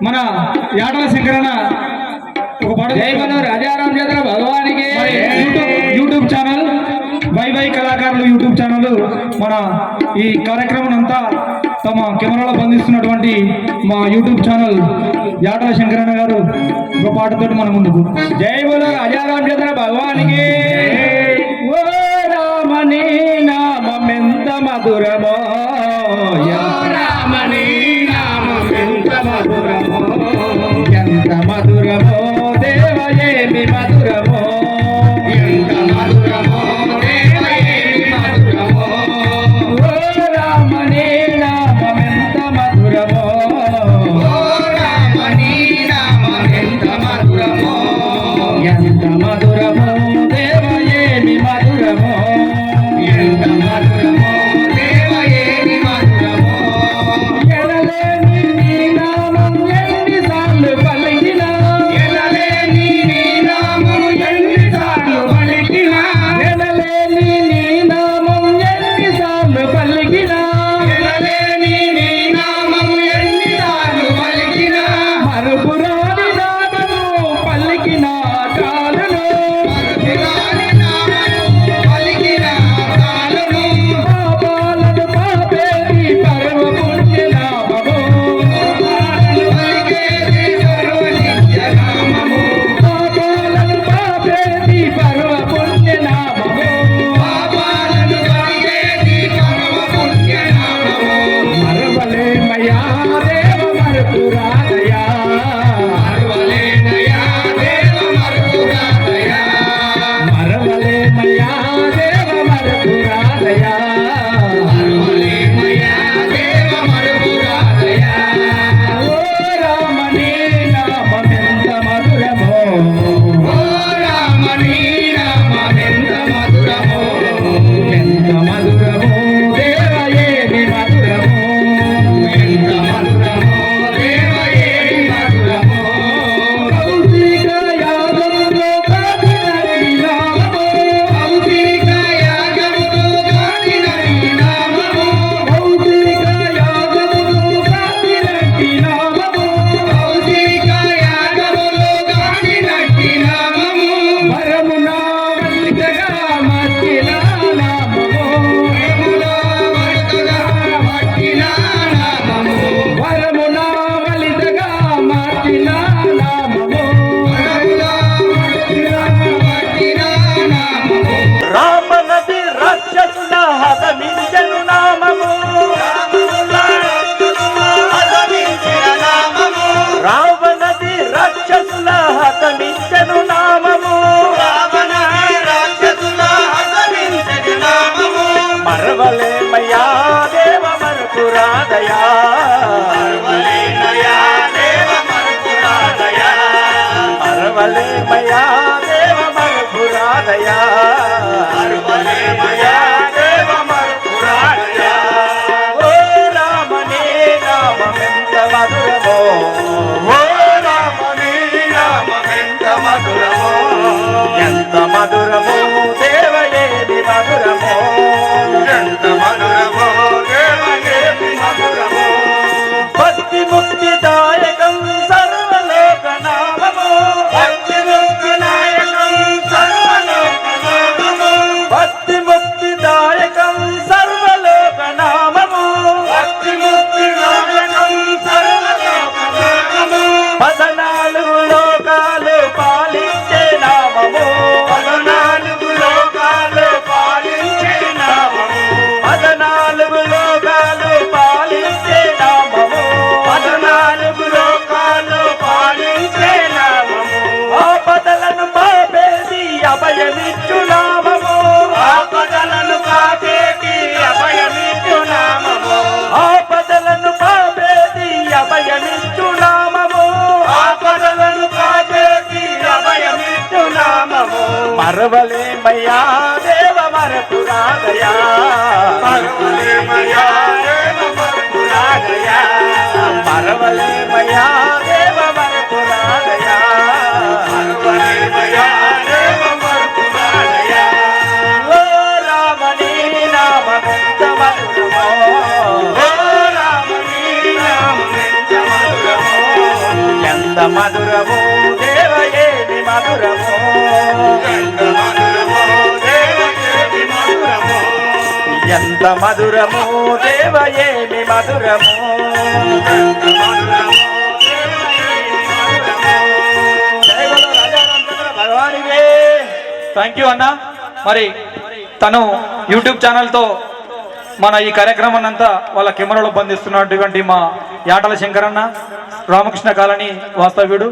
మన యాటల శంకరన్న ఒక పాట రాజారాం చంద్ర భగవానికి యూట్యూబ్ ఛానల్ బై బై కళాకారులు యూట్యూబ్ ఛానల్ మన ఈ కార్యక్రమం అంతా తమ కెమెరాలో బంధిస్తున్నటువంటి మా యూట్యూబ్ ఛానల్ యాటల శంకరన్న గారు ఒక పాటతో మన ముందుకు. జై బోలో రాజారాం చంద్ర భగవానికి. ఓ రామని నామెంత మధురమో, రామని నామెంత మధురమో, ఎంత మధురమో దేవ ఏమి మధురమో, ఎంత మధురమో దేవ ఏమి మధురమో. ఓ రామని నామెంత మధురమో, ఓ రామని నామెంత మధురమో, ఎంత మధురమో దేవ ఏమి మధురమో, ఎంత మధురమో దేవ ఏమి మధురమో. ఎనలేని నీ నామం ఎన్నిసార్లు పలికినా, ఎనలేని నీ నామం ఎన్నిసార్లు పలికినా, ఎనలేని నీ నామం ఎన్నిసార్లు పలికినా, ఎనలేని నీ నామం ఎన్నిసార్లు పలికినా, మరుపురాని నామము పలికినా చాలును, మరుపురాని నామము పలికినా చాలును. పాపాలను పాపేది పరమ పుణ్య నామము, పాపాలను పలికేది సర్వ నిత్య నామము, పాపాలను పాపేది పరమ పుణ్య నామము, పాపాలను పలికేది పరమ పుణ్య నామము. మరవలేమయా దేవ మరుపురాదయా, మరవలేమయా దేవ మరుపురాదయా, మరవలేమయా దేవ మరుపురాదయా, మరవలేమయా దేవ మరుపురాదయా. ఓ రామని నామెంత మధురమో, ఓ రామని నామెంత మధురమో, ఎంత మధురమో దేవ ఏమి మధురమో, ఎంత మధురమో దేవ ఏమి మధురమో. కౌశిక యాగములో కాటినట్టి నామము, కౌశిక యాగములో కాటినట్టి నామము, కౌశిక యాగములో కాటినట్టి నామము, కౌశిక యాగములో కాటినట్టి నామము. వరమునా వల్లికగా మార్చిన నామము, వరమునా వల్లికగా మార్చిన నామము, వరమునా వల్లికగా మార్చిన నామము, వరమునా వల్లికగా మార్చిన నామము. రామనది రాక్షసుల హతమించెను నామము, రావణది రాక్షసుల హతమించెను నామము, మరవలేమయా దేవ మరుపురాదయా, మరవలేమయా దేవ మరుపురాదయా, మరవలేమయా దేవ మరుపురాదయా, మరవలేమయా దేవ మరుపురాదయా. ఓ రామని నామెంత మధురమో, ఓ రామని నామెంత మధురమో, ఎంత మధురమో దేవ ఏమి మధురమో, ఎంత మధురమో దేవ ఏమి మధురమో. భక్తి ముక్తి దాయకం సర్వలోక నామము, భక్తి ముక్తి నాయకం సర్వలోక నామము, భక్తి ముక్తి దాయకం సర్వలోక నామము, భక్తి ముక్తి నాయకం సర్వలోక నామము. 14 లోకాలు పాలించే నామము, 14 లోకాలు పాలించే నామము, 14 లోకాలు పాలించే నామము, 14 లోకాలు పాలించే నామము. ఆపదలను పాపేది అభయమిచ్చు నామము, ఆపదలను పాపేది అభయమిచ్చు నామము, ఆపదలను పాపేది అభయమిచ్చు నామము, ఆపదలను పాపేది అభయమిచ్చు నామము. మరవలేమయా దేవ మరపురాదయా, మరవలేమయా దేవ మరపురాదయా, మరవలేమయా దేవ మరపురాదయా, మరవలేమయా దేవ మరపురాదయా. ఓ రామని నామెంత మధురమో, ఓ రామని నామెంత మధురమో, ఎంత మధురము దేవ ఏమి మధురము ఎంత మధురము దేవ ఏమి మధురము ఎంత మధురము దేవ ఏమి మధురము ఎంత మధురము దేవ ఏమి మధురము. జై బోలో రాజా రామచంద్ర భగవానికే. థ్యాంక్ యూ అన్న. మరి తను యూట్యూబ్ ఛానల్తో మన ఈ కార్యక్రమాన్ని అంతా వాళ్ళ కెమెరాలో బంధిస్తున్నటువంటి మా యాటల శంకరన్న, రామకృష్ణ కాలనీ వాస్తవ్యుడు.